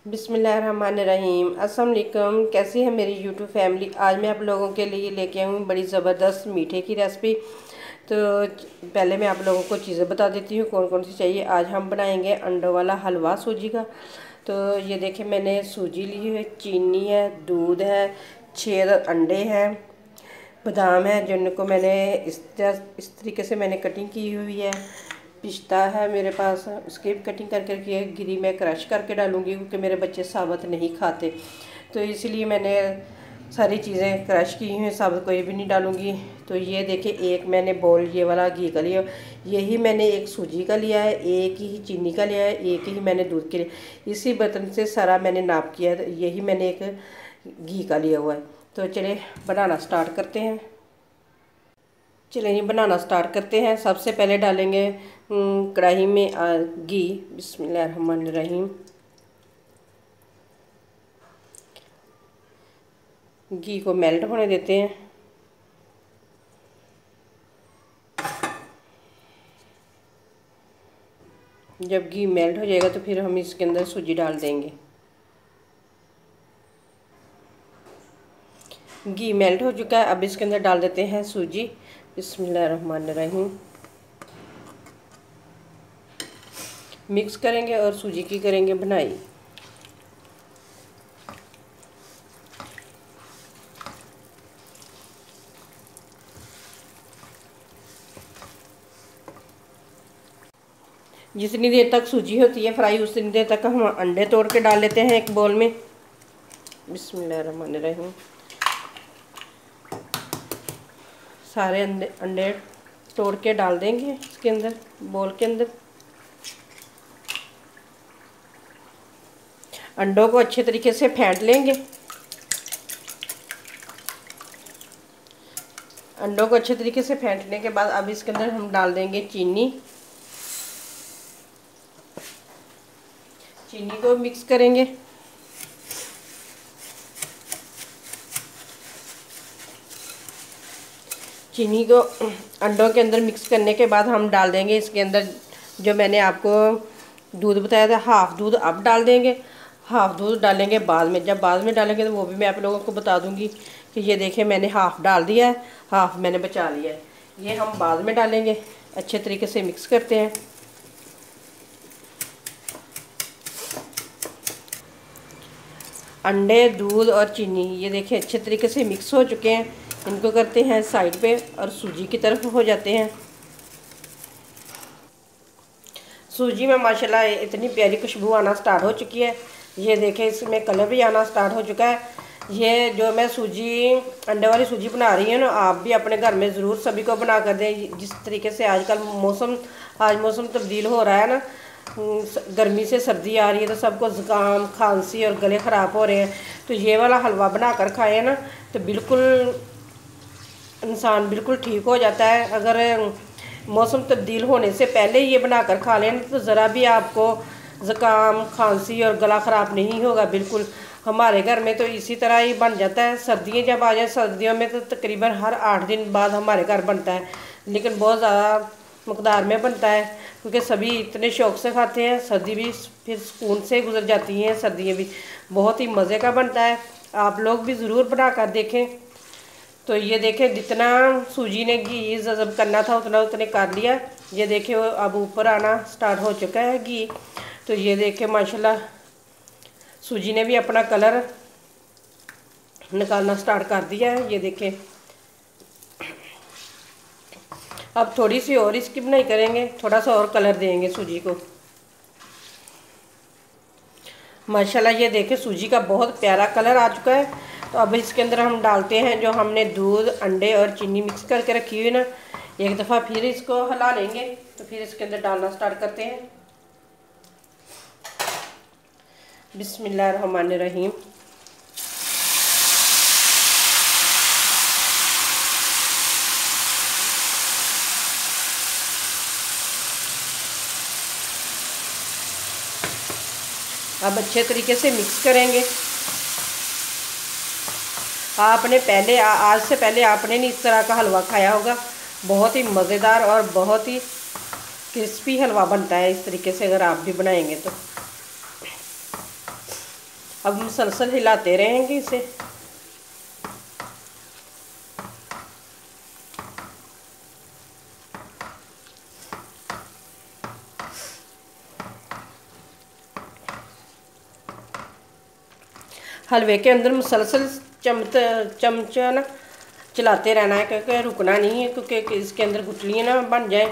बिस्मिल्लाहिर्रहमानिर्रहीम। अस्सलाम वालेकुम। कैसी है मेरी यूट्यूब फैमिली। आज मैं आप लोगों के लिए लेके आई हूँ बड़ी ज़बरदस्त मीठे की रेसिपी। तो पहले मैं आप लोगों को चीज़ें बता देती हूँ कौन कौन सी चाहिए। आज हम बनाएंगे अंडों वाला हलवा सूजी का। तो ये देखें, मैंने सूजी ली है, चीनी है, दूध है, 6 अंडे हैं, बादाम है जिनको मैंने इस तरीके से मैंने कटिंग की हुई है। पिस्ता है मेरे पास, उसकी भी कटिंग करके रखी है। गिरी मैं क्रश करके डालूंगी क्योंकि मेरे बच्चे साबुत नहीं खाते, तो इसलिए मैंने सारी चीज़ें क्रश की हुई हैं, साबुत कोई भी नहीं डालूंगी। तो ये देखिए, एक मैंने बोल ये वाला घी का लिया, यही मैंने एक सूजी का लिया है, एक ही चीनी का लिया है, एक ही मैंने दूध के लिया। इसी बर्तन से सारा मैंने नाप किया है, यही मैंने एक घी का लिया हुआ है। तो चलिए बनाना स्टार्ट करते हैं। चलिए बनाना स्टार्ट करते हैं। सबसे पहले डालेंगे कढ़ाई में घी। बिस्मिल्लाहिर्रहमानिर्रहीम। घी को मेल्ट होने देते हैं। जब घी मेल्ट हो जाएगा तो फिर हम इसके अंदर सूजी डाल देंगे। घी मेल्ट हो चुका है, अब इसके अंदर डाल देते हैं सूजी। बिस्मिल्लाहिर्रहमानिर्रहीम। मिक्स करेंगे और सूजी की करेंगे बनाई। जितनी देर तक सूजी होती है फ्राई, उतनी देर तक हम अंडे तोड़ के डाल लेते हैं एक बोल में। बिस्मिल्लाहिर्रहमानिर्रहीम। सारे अंडे तोड़ के डाल देंगे इसके अंदर, बोल के अंदर। अंडों को अच्छे तरीके से फेंट लेंगे। अंडों को अच्छे तरीके से फेंटने के बाद अब इसके अंदर हम डाल देंगे चीनी। चीनी को मिक्स करेंगे। चीनी को अंडों के अंदर मिक्स करने के बाद हम डाल देंगे इसके अंदर जो मैंने आपको दूध बताया था, हाफ़ दूध अब डाल देंगे, हाफ़ दूध डालेंगे बाद में। जब बाद में डालेंगे तो वो भी मैं आप लोगों को बता दूंगी कि ये देखें मैंने हाफ़ डाल दिया है, हाफ़ मैंने बचा लिया है। ये हम बाद में डालेंगे। अच्छे तरीके से मिक्स करते हैं। अंडे, दूध और चीनी ये देखिए अच्छे तरीके से मिक्स हो चुके हैं। इनको करते हैं साइड पे और सूजी की तरफ हो जाते हैं। सूजी में माशाल्लाह इतनी प्यारी खुशबू आना स्टार्ट हो चुकी है। ये देखें इसमें कलर भी आना स्टार्ट हो चुका है। ये जो मैं सूजी अंडे वाली सूजी बना रही हूँ ना, आप भी अपने घर में ज़रूर सभी को बना कर दें। जिस तरीके से आजकल मौसम तब्दील हो रहा है ना, गर्मी से सर्दी आ रही है, तो सबको ज़ुकाम, खांसी और गले ख़राब हो रहे हैं। तो ये वाला हलवा बना कर खाएँ ना तो बिल्कुल इंसान बिल्कुल ठीक हो जाता है। अगर मौसम तब्दील होने से पहले ये बना कर खा लें तो ज़रा भी आपको ज़ुकाम, खांसी और गला ख़राब नहीं होगा बिल्कुल। हमारे घर में तो इसी तरह ही बन जाता है। सर्दियाँ जब आ जाए, सर्दियों में तो तकरीबन हर 8 दिन बाद हमारे घर बनता है, लेकिन बहुत ज़्यादा मकदार में बनता है क्योंकि सभी इतने शौक़ से खाते हैं। सर्दी भी फिर सुकून से गुजर जाती हैं, सर्दियाँ भी बहुत ही मज़े का बनता है। आप लोग भी ज़रूर बना कर देखें। तो ये देखें, जितना सूजी ने घी जज़ब करना था उतना उतने कर लिया। ये देखें अब ऊपर आना स्टार्ट हो चुका है घी। तो ये देखें माशाल्लाह सूजी ने भी अपना कलर निकालना स्टार्ट कर दिया है। ये देखें, अब थोड़ी सी और इसकी बनाई करेंगे, थोड़ा सा और कलर देंगे सूजी को। माशाल्लाह ये देखें सूजी का बहुत प्यारा कलर आ चुका है। तो अब इसके अंदर हम डालते हैं जो हमने दूध, अंडे और चीनी मिक्स करके रखी हुई ना, एक दफ़ा फिर इसको हिला लेंगे। तो फिर इसके अंदर डालना स्टार्ट करते हैं। बिस्मिल्लाहिर्रहमानिर्रहीम। अब अच्छे तरीके से मिक्स करेंगे। आपने पहले आज से पहले आपने नहीं इस तरह का हलवा खाया होगा। बहुत ही मज़ेदार और बहुत ही क्रिस्पी हलवा बनता है इस तरीके से, अगर आप भी बनाएंगे तो। अब मुसलसल हिलाते रहेंगे इसे। हलवे के अंदर मुसलसल चमचा ना चलाते रहना है, क्योंकि रुकना नहीं है, क्योंकि इसके अंदर गुठलियाँ ना बन जाए।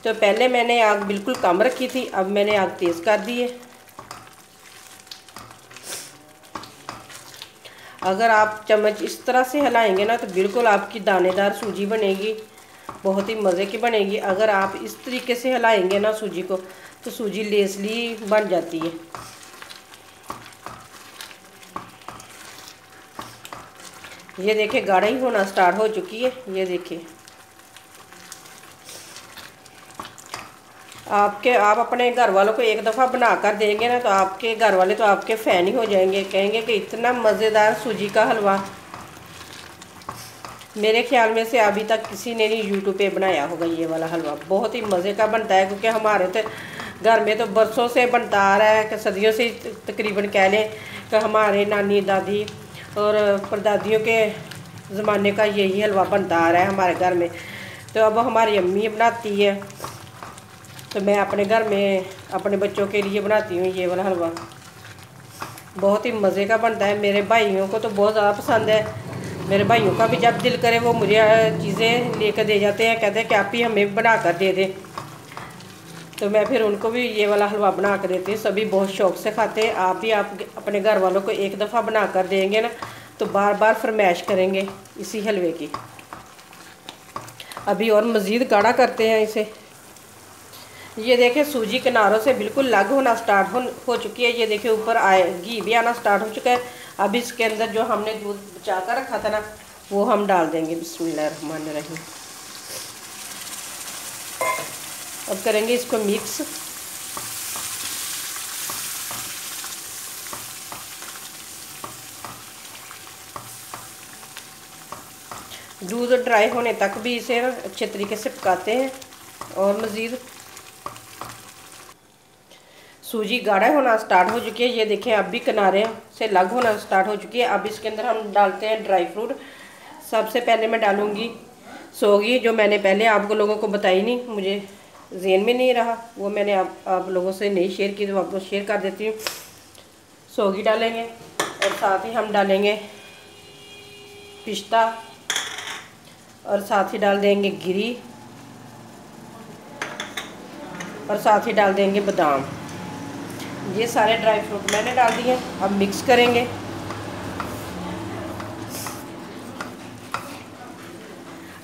तो पहले मैंने आग बिल्कुल कम रखी थी, अब मैंने आग तेज़ कर दी है। अगर आप चम्मच इस तरह से हिलाएंगे ना तो बिल्कुल आपकी दानेदार सूजी बनेगी, बहुत ही मज़े की बनेगी। अगर आप इस तरीके से हिलाएंगे ना सूजी को, तो सूजी लेसली बन जाती है। ये देखिए गाढ़ा ही होना स्टार्ट हो चुकी है। ये देखिए आप अपने घर वालों को एक दफ़ा बना कर देंगे ना तो आपके घर वाले तो आपके फ़ैन ही हो जाएंगे, कहेंगे कि इतना मज़ेदार सूजी का हलवा मेरे ख्याल में से अभी तक किसी ने नहीं यूट्यूब पे बनाया होगा। ये वाला हलवा बहुत ही मज़े का बनता है, क्योंकि हमारे तो घर में तो बरसों से बनता आ रहा है, कि सदियों से तकरीबन कह लें कि हमारे नानी दादी और परदादियों के ज़माने का यही हलवा बनता आ रहा है हमारे घर में। तो अब हमारी अम्मी बनाती है, तो मैं अपने घर में अपने बच्चों के लिए बनाती हूँ ये वाला हलवा। बहुत ही मज़े का बनता है, मेरे भाइयों को तो बहुत ज़्यादा पसंद है। मेरे भाइयों का भी जब दिल करे वो मुझे चीज़ें लेकर दे जाते हैं, कहते हैं कि आप ही हमें बना कर दे दें। तो मैं फिर उनको भी ये वाला हलवा बना कर देती हूँ, सभी बहुत शौक़ से खाते हैं। आप भी आप अपने घर वालों को एक दफ़ा बना कर देंगे ना तो बार बार फरमाइश करेंगे इसी हलवे की। अभी और मज़ीद गाढ़ा करते हैं इसे। ये देखें सूजी किनारों से बिल्कुल अलग होना स्टार्ट हो चुकी है। ये देखिए ऊपर घी भी आना स्टार्ट हो चुका है। अब इसके अंदर जो हमने दूध बचा कर रखा था ना वो हम डाल देंगे। बिस्मिल्लाहिर्रहमानिर्रहीम। अब करेंगे इसको मिक्स। दूध ड्राई होने तक भी इसे ना अच्छे तरीके से पकाते हैं। और मज़ीद सूजी गाढ़ा होना स्टार्ट हो चुकी है। ये देखें अब भी किनारे से अलग होना स्टार्ट हो चुकी है। अब इसके अंदर हम डालते हैं ड्राई फ्रूट। सबसे पहले मैं डालूँगी सौगी, जो मैंने पहले आप लोगों को बताई नहीं, मुझे ज़हन में नहीं रहा, वो मैंने आप लोगों से नहीं शेयर की, तो आपको शेयर कर देती हूँ। सौगी डालेंगे और साथ ही हम डालेंगे पिस्ता और साथ ही डाल देंगे गिरी और साथ ही डाल देंगे बादाम। ये सारे ड्राई फ्रूट मैंने डाल दिए। अब मिक्स करेंगे।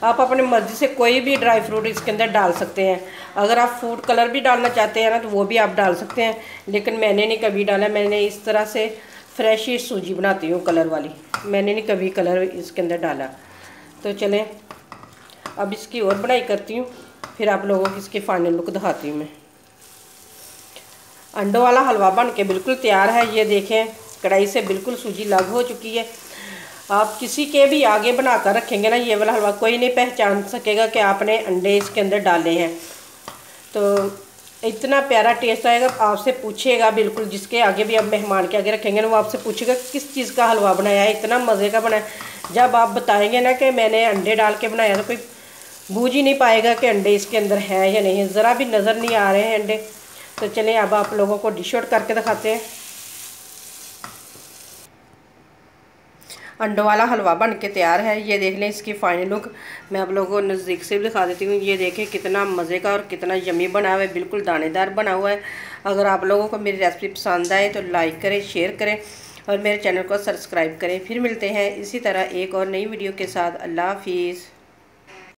आप अपनी मर्ज़ी से कोई भी ड्राई फ्रूट इसके अंदर डाल सकते हैं। अगर आप फूड कलर भी डालना चाहते हैं ना तो वो भी आप डाल सकते हैं, लेकिन मैंने नहीं कभी डाला। मैंने इस तरह से फ्रेश ही सूजी बनाती हूँ कलर वाली, मैंने नहीं कभी कलर इसके अंदर डाला। तो चलें अब इसकी और बनाई करती हूँ, फिर आप लोगों को इसकी फाइनल लुक दिखाती हूँ मैं। अंडों वाला हलवा बन के बिल्कुल तैयार है। ये देखें कढ़ाई से बिल्कुल सूजी अलग हो चुकी है। आप किसी के भी आगे बना कर रखेंगे ना ये वाला हलवा, कोई नहीं पहचान सकेगा कि आपने अंडे इसके अंदर डाले हैं। तो इतना प्यारा टेस्ट आएगा। आपसे पूछेगा बिल्कुल, जिसके आगे भी आप मेहमान के आगे रखेंगे ना वो आपसे पूछेगा किस चीज़ का हलवा बनाया है, इतना मज़े का बनाया। जब आप बताएंगे ना कि मैंने अंडे डाल के बनाया, तो कोई बूझ ही नहीं पाएगा कि अंडे इसके अंदर हैं या नहीं। ज़रा भी नज़र नहीं आ रहे हैं अंडे। तो चलिए अब आप लोगों को डिश आउट करके दिखाते हैं। अंडों वाला हलवा बन के तैयार है। ये देख लें इसकी फाइनल लुक। मैं आप लोगों को नज़दीक से भी दिखा देती हूँ। ये देखें कितना मज़े का और कितना यमी बना हुआ है, बिल्कुल दानेदार बना हुआ है। अगर आप लोगों को मेरी रेसिपी पसंद आए तो लाइक करें, शेयर करें और मेरे चैनल को सब्सक्राइब करें। फिर मिलते हैं इसी तरह एक और नई वीडियो के साथ। अल्लाह हाफिज़।